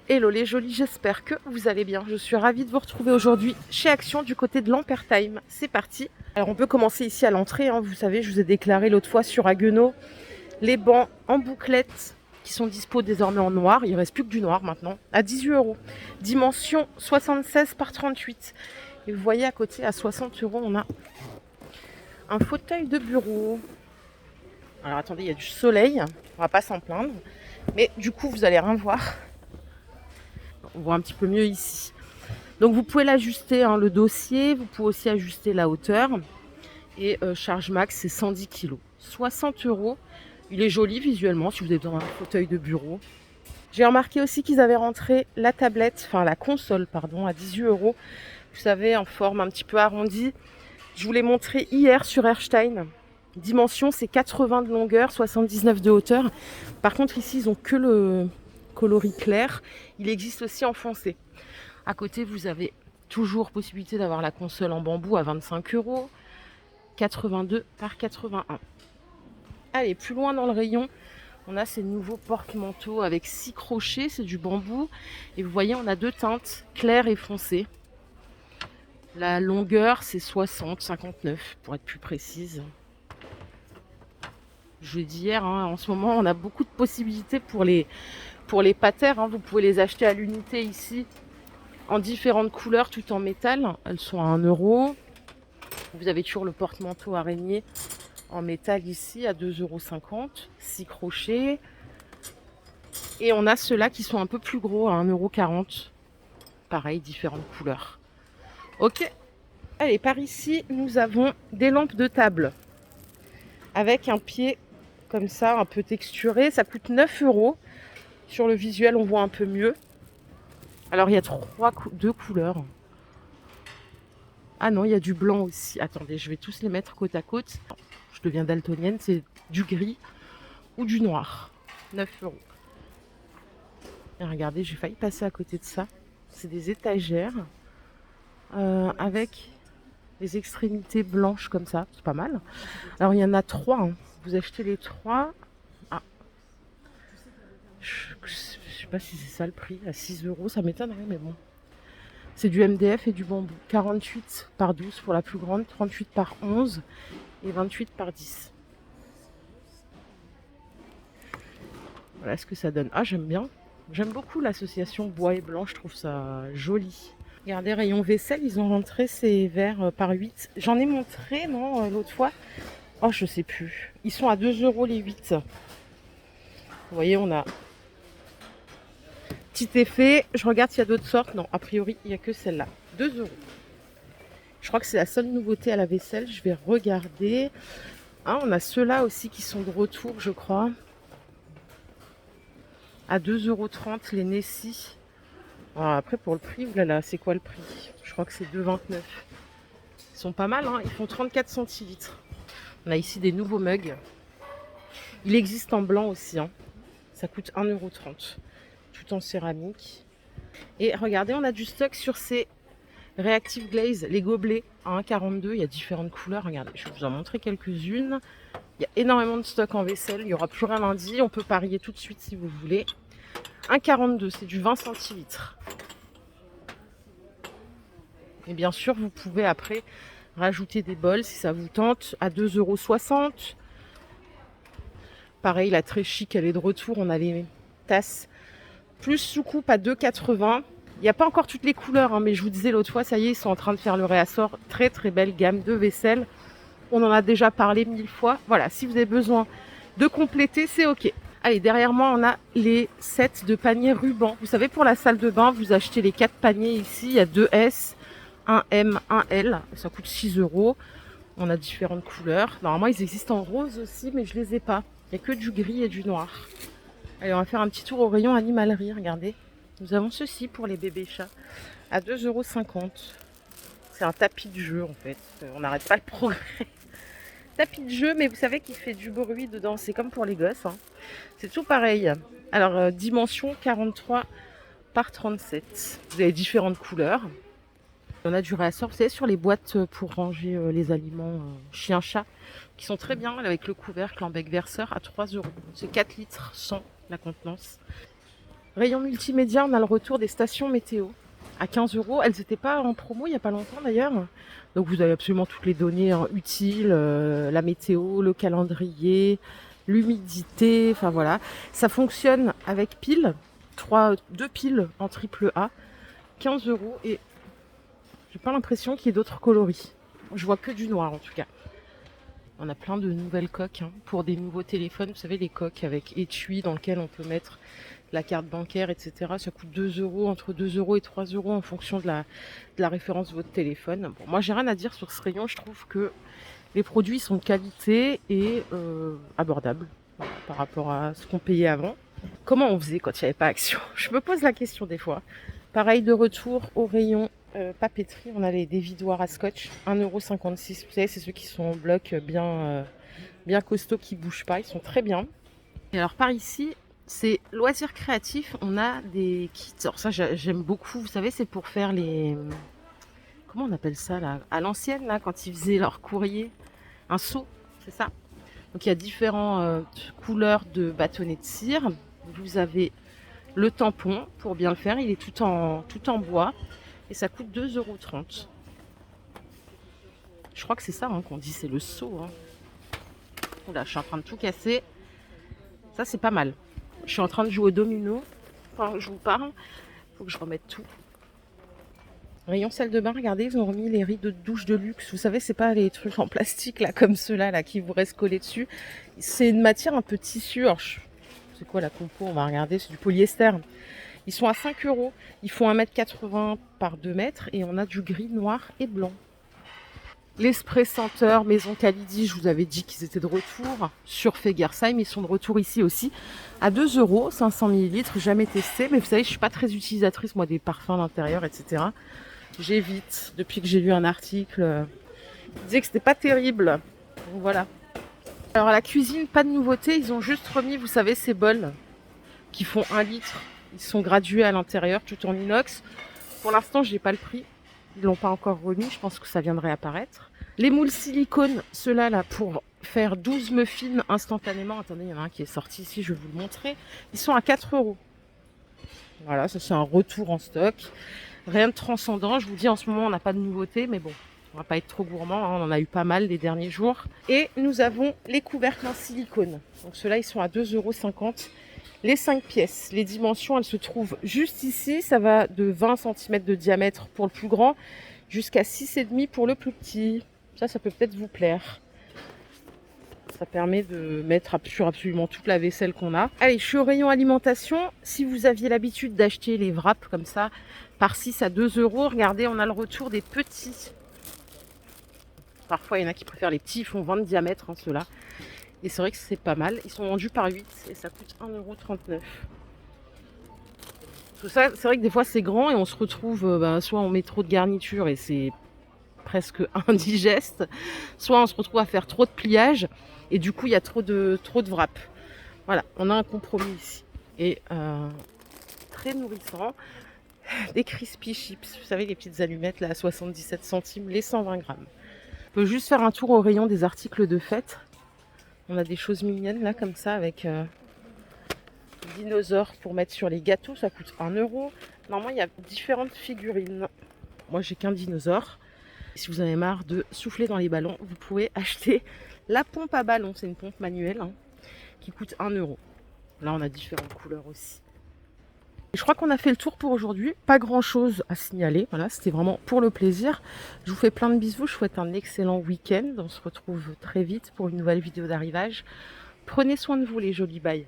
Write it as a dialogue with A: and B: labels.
A: Hello les jolis, j'espère que vous allez bien. Je suis ravie de vous retrouver aujourd'hui chez Action du côté de l'Ampertime. C'est parti. Alors on peut commencer ici à l'entrée. Vous savez, je vous ai déclaré l'autre fois sur Haguenau les bancs en bouclette qui sont dispo désormais en noir. Il ne reste plus que du noir maintenant. À 18 euros. Dimension 76 par 38. Et vous voyez à côté à 60 euros, on a un fauteuil de bureau. Alors attendez, il y a du soleil. On va pas s'en plaindre. Mais du coup, vous allez rien voir. On voit un petit peu mieux ici. Donc vous pouvez l'ajuster, le dossier, vous pouvez aussi ajuster la hauteur. Et charge max, c'est 110 kg. 60 euros. Il est joli visuellement si vous avez besoin d'un fauteuil de bureau. J'ai remarqué aussi qu'ils avaient rentré la console, à 18 euros. Vous savez, en forme un petit peu arrondie. Je vous l'ai montré hier sur Erstein. Dimension, c'est 80 de longueur, 79 de hauteur. Par contre, ici, ils ont que le coloris clair. Il existe aussi en foncé. À côté, vous avez toujours possibilité d'avoir la console en bambou à 25 euros. 82 par 81. Allez, plus loin dans le rayon, on a ces nouveaux porte-manteaux avec 6 crochets. C'est du bambou. Et vous voyez, on a deux teintes, claire et foncée. La longueur, c'est 60, 59 pour être plus précise. Je l'ai dit hier, en ce moment, on a beaucoup de possibilités pour les patères. Vous pouvez les acheter à l'unité ici en différentes couleurs, tout en métal. Elles sont à 1 euro. Vous avez toujours le porte-manteau araignée en métal ici à 2,50 €. 6 crochets. Et on a ceux-là qui sont un peu plus gros à 1,40 €. Pareil, différentes couleurs. Ok. Allez, par ici, nous avons des lampes de table avec un pied comme ça, un peu texturé. Ça coûte 9 euros. Sur le visuel, on voit un peu mieux. Alors, il y a deux couleurs. Ah non, il y a du blanc aussi. Attendez, je vais tous les mettre côte à côte. Je deviens daltonienne, c'est du gris ou du noir. 9 euros. Et regardez, j'ai failli passer à côté de ça. C'est des étagères avec les extrémités blanches comme ça. C'est pas mal. Alors, il y en a 3. Vous achetez les 3. Ah. Je sais pas si c'est ça le prix. À 6 euros, ça m'étonnerait, mais bon. C'est du MDF et du bambou. 48 par 12 pour la plus grande, 38 par 11 et 28 par 10. Voilà ce que ça donne. Ah, j'aime bien. J'aime beaucoup l'association bois et blanc, je trouve ça joli. Regardez, rayon vaisselle, ils ont rentré ces verres par 8. J'en ai montré, non, l'autre fois. Oh, je sais plus. Ils sont à 2 euros les 8. Vous voyez, on a petit effet. Je regarde s'il y a d'autres sortes. Non, a priori, il n'y a que celle-là. 2 euros. Je crois que c'est la seule nouveauté à la vaisselle. Je vais regarder. Ah, on a ceux-là aussi qui sont de retour, je crois. À 2,30 € les Nessie. Alors après, pour le prix, oulala, c'est quoi le prix? Je crois que c'est 2,29 €. Ils sont pas mal, ils font 34 centilitres. On a ici des nouveaux mugs. Il existe en blanc aussi. Ça coûte 1,30 €. Tout en céramique. Et regardez, on a du stock sur ces Reactive Glaze, les gobelets à 1,42 €. Il y a différentes couleurs. Regardez, je vais vous en montrer quelques-unes. Il y a énormément de stock en vaisselle. Il n'y aura plus rien lundi. On peut parier tout de suite si vous voulez. 1,42 €, c'est du 20 centilitres. Et bien sûr, vous pouvez après rajouter des bols si ça vous tente à 2,60 €. Pareil, la très chic, elle est de retour. On a les tasses plus soucoupe à 2,80 €. Il n'y a pas encore toutes les couleurs, mais je vous disais l'autre fois, ça y est, ils sont en train de faire le réassort. Très très belle gamme de vaisselle. On en a déjà parlé 1000 fois. Voilà, si vous avez besoin de compléter, c'est ok. Allez, derrière moi, on a les sets de paniers ruban. Vous savez, pour la salle de bain, vous achetez les 4 paniers ici. Il y a 2 S, 1 M, 1 L. Ça coûte 6 euros. On a différentes couleurs. Normalement, ils existent en rose aussi, mais je les ai pas. Il n'y a que du gris et du noir. Allez, on va faire un petit tour au rayon animalerie. Regardez. Nous avons ceci pour les bébés chats à 2,50 €. C'est un tapis de jeu, en fait. On n'arrête pas le progrès. Tapis de jeu, mais vous savez qu'il fait du bruit dedans. C'est comme pour les gosses. C'est tout pareil. Alors, dimension 43 par 37. Vous avez différentes couleurs. On a du réassort, vous savez, sur les boîtes pour ranger les aliments chien-chat, qui sont très bien avec le couvercle en bec verseur à 3 euros. C'est 4 litres sans la contenance. Rayon multimédia, on a le retour des stations météo à 15 euros. Elles n'étaient pas en promo il n'y a pas longtemps d'ailleurs. Donc vous avez absolument toutes les données utiles, la météo, le calendrier, l'humidité, enfin voilà. Ça fonctionne avec piles, deux piles en triple A, 15 euros et j'ai pas l'impression qu'il y ait d'autres coloris. Je vois que du noir en tout cas. On a plein de nouvelles coques pour des nouveaux téléphones. Vous savez, les coques avec étui dans lequel on peut mettre la carte bancaire, etc. Ça coûte 2 euros, entre 2 euros et 3 euros en fonction de la référence de votre téléphone. Bon, moi, j'ai rien à dire sur ce rayon. Je trouve que les produits sont de qualité et abordables par rapport à ce qu'on payait avant. Comment on faisait quand il n'y avait pas Action? Je me pose la question des fois. Pareil de retour au rayon papeterie, on a des vidoirs à scotch, 1,56 €. Vous savez, c'est ceux qui sont en bloc bien costauds, qui ne bougent pas, ils sont très bien. Et alors par ici, c'est loisirs créatifs, on a des kits. Alors ça, j'aime beaucoup, vous savez, c'est pour faire les... Comment on appelle ça là? À l'ancienne, là, quand ils faisaient leur courrier, un seau, c'est ça. Donc il y a différentes couleurs de bâtonnets de cire. Vous avez le tampon pour bien le faire, il est tout en bois. Et ça coûte 2,30 €. Je crois que c'est ça qu'on dit, c'est le seau. Oula, je suis en train de tout casser. Ça, c'est pas mal. Je suis en train de jouer au domino. Enfin, je vous parle. Faut que je remette tout. Rayon salle de bain, regardez, ils ont remis les rideaux de douche de luxe. Vous savez, c'est pas les trucs en plastique là, comme ceux-là là, qui vous restent collés dessus. C'est une matière un peu tissu. Alors, c'est quoi la compo? On va regarder, c'est du polyester. Ils sont à 5 €. Ils font 1,80 m par 2 mètres et on a du gris, noir et blanc. Les sprays senteurs Maison Kalidi, je vous avais dit qu'ils étaient de retour sur Fegersheim. Ils sont de retour ici aussi à 2 €, 500 ml. Jamais testé, mais vous savez, je suis pas très utilisatrice moi des parfums d'intérieur, etc. J'évite depuis que j'ai lu un article qui disait que c'était pas terrible. Donc voilà. Alors à la cuisine, pas de nouveauté. Ils ont juste remis, vous savez, ces bols qui font 1 litre. Ils sont gradués à l'intérieur, tout en inox. Pour l'instant, je n'ai pas le prix. Ils ne l'ont pas encore remis. Je pense que ça viendrait apparaître. Les moules silicone, ceux-là, là, pour faire 12 muffins instantanément. Attendez, il y en a un qui est sorti ici, je vais vous le montrer. Ils sont à 4 €. Voilà, ça c'est un retour en stock. Rien de transcendant. Je vous dis, en ce moment, on n'a pas de nouveauté, mais bon, on va pas être trop gourmand. On en a eu pas mal les derniers jours. Et nous avons les couvercles en silicone. Donc ceux-là, ils sont à 2,50 €. Les 5 pièces, les dimensions, elles se trouvent juste ici. Ça va de 20 cm de diamètre pour le plus grand jusqu'à 6,5 pour le plus petit. Ça peut peut-être vous plaire. Ça permet de mettre sur absolument toute la vaisselle qu'on a. Allez, je suis au rayon alimentation. Si vous aviez l'habitude d'acheter les wraps comme ça, par 6 à 2 €, regardez, on a le retour des petits. Parfois, il y en a qui préfèrent les petits, ils font 20 de diamètre, ceux-là. Et c'est vrai que c'est pas mal. Ils sont vendus par 8 et ça coûte 1,39 €. Tout ça, c'est vrai que des fois c'est grand et on se retrouve, soit on met trop de garniture et c'est presque indigeste, soit on se retrouve à faire trop de pliage et du coup il y a trop de wrap. Voilà, on a un compromis ici. Et très nourrissant. Des crispy chips, vous savez les petites allumettes là à 77 centimes, les 120 grammes. On peut juste faire un tour au rayon des articles de fête. On a des choses mignonnes là comme ça avec dinosaures pour mettre sur les gâteaux, ça coûte 1 €. Normalement il y a différentes figurines. Moi j'ai qu'un dinosaure. Si vous en avez marre de souffler dans les ballons, vous pouvez acheter la pompe à ballon. C'est une pompe manuelle qui coûte 1 €. Là on a différentes couleurs aussi. Je crois qu'on a fait le tour pour aujourd'hui. Pas grand chose à signaler. Voilà, c'était vraiment pour le plaisir. Je vous fais plein de bisous. Je vous souhaite un excellent week-end. On se retrouve très vite pour une nouvelle vidéo d'arrivage. Prenez soin de vous les jolis bails.